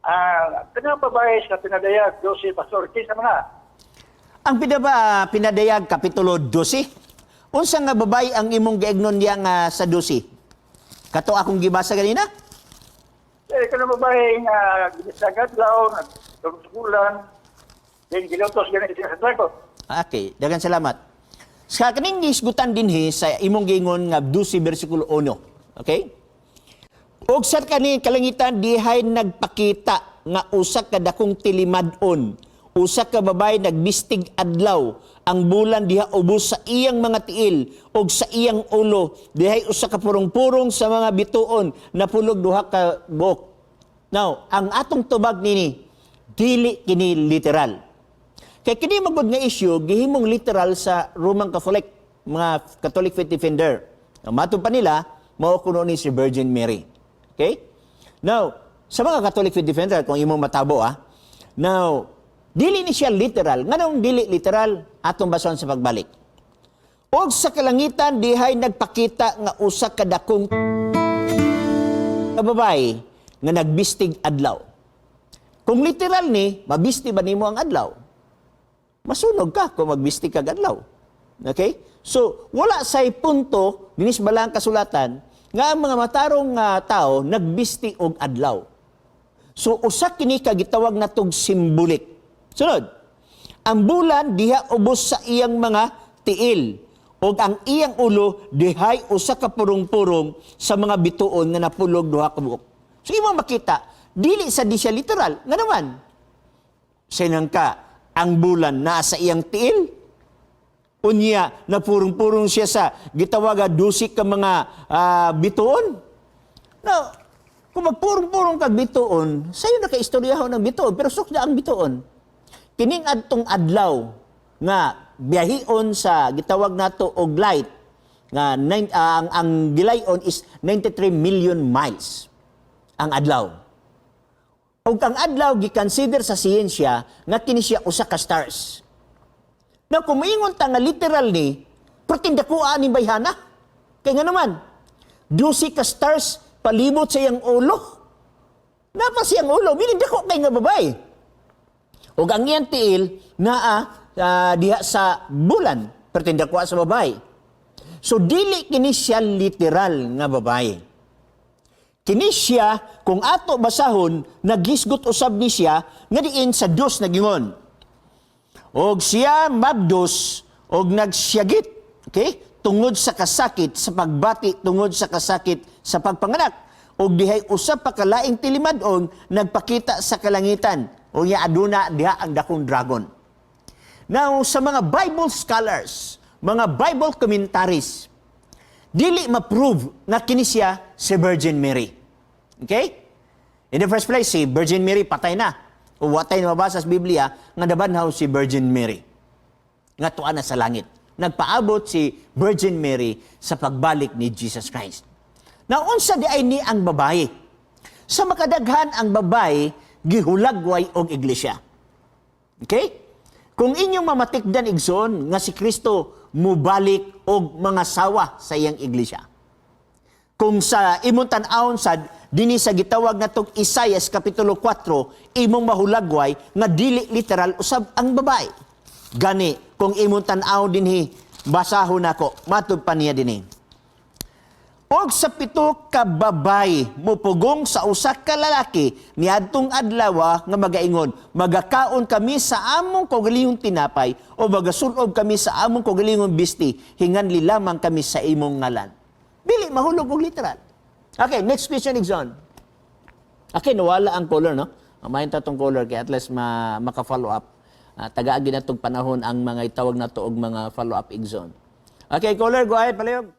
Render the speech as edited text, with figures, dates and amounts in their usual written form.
Kanang babae sa pinadayag, 12, Pastor, kinsa man na? Ang pinadayag kapitulo 12. Unsa nga babae ang imong giignon niya nga sa 12? Kato akong gibasa ganina? Kanang babae nga ginisagad lao, nagtulog-tulan, then gilutos ganito siya sa trago. Okay, daghang salamat. Sa kaning gisgutan dinhi sa imong giingon nga 12 bersikulo 1. Okay? Og sa kani kalangitan dihay nagpakita nga usa ka dakong tilimad-on, usa ka babae nagbistig adlaw, ang bulan diha ubos sa iyang mga tiil og sa iyang ulo, dihay usa ka purong-purong sa mga bituon napulog duha ka buok. Now, ang atong tubag nini dili kini literal. Kay kini magud nga issue gihimong literal sa Roman Catholic, mga Catholic faith defender. Ang matud pa nila mao kuno ni si Virgin Mary. Okay? Now, sa mga Catholic faith defender kung imong matabo now, dili ni siya literal. Nganong dili literal? Atong bason sa pagbalik. Og sa kalangitan dihay nagpakita nga usa ka dakong babae nga nagbistig adlaw. Kung literal ni, mabisti ba nimo ang adlaw? Masunog ka kung magbistig kag adlaw. Okay? So, wala say punto dinis balang kasulatan nga ang mga matarong tao nagbisti og adlaw. So, usa kini ka gitawag natog simbolik. Sunod, ang bulan diha ubos sa iyang mga tiil ug ang iyang ulo dihay usa ka purong-purong sa mga bituon nga napulog duha ka buok. So imo makita, dili sa di siya literal. Nga naman, sinang ka, ang bulan naa sa iyang tiil, unya na purong-purong siya sa gitawag dusik ka mga bituon. Now, kung magpurong-purong kag bituon, sayo na ka-istoryahon ng bituon, pero sukda ang bituon. Kining adtong adlaw nga biyahion sa gitawag nato og light nga ang gilayon is 93 million miles ang adlaw. Og ang adlaw gi-consider sa siyensya nga kini siya usa ka stars. Now kung moingon ta nga literal ni, pertinda ko ani bayhana. Kay nga naman, 12 ka stars palibot sa iyang ulo. Napa siyang ulo, binidako kay nga babae. O ang iyang tiil naa diha sa bulan, pertinda ko sa babae. So dili kini siya literal nga babae. Kini siya kung ato basahon naghisgot usab ni siya nga diin sa Dios nagingon. Og siya mabdos og nagsyagit, okay? Tungod sa kasakit sa pagbati, tungod sa kasakit sa pagpanganak. Og dihay usab pa ka laing tilimad-on nagpakita sa kalangitan. O niya aduna diha ang dakong dragon. Now, sa mga Bible scholars, mga Bible commentaries, dili ma-prove na kini siya si Virgin Mary. Okay? In the first place, si Virgin Mary patay na. O watay na mabasa sa Biblia, nga nabanhaw si Virgin Mary. Nga tuan na sa langit. Nagpaabot si Virgin Mary sa pagbalik ni Jesus Christ. Now, unsa di ay ni ang babae? Sa makadaghan ang babae, gihulagway og iglesia. Okay? Kung inyong mamatikdan igsoon nga si Kristo mubalik og mga sawa sa iyang iglesia. Kung sa imong tan-awon sad dinhi sa gitawag natong Isaias kapitulo 4, imong mahulagway nga dili literal usab ang babae. Gani kung imong tan-awon dinhi basahon nako matud pa niya dinhi. Og sa 7 ka babay mupugong sa usa ka lalaki niadtong adlaw nga magaingon, magakaon kami sa among kaugalingong tinapay o magasulob kami sa among kaugalingong bisti, hinganli lamang kami sa imong ngalan. Dili mahulog og literal. Okay, next question exon. Okay, nawala ang color, no? Amahin ta tong color kay at least maka-follow up. Tagaagi na tong panahon ang mga itawag na to og mga follow up exon. Okay, color, go ahead, palihog.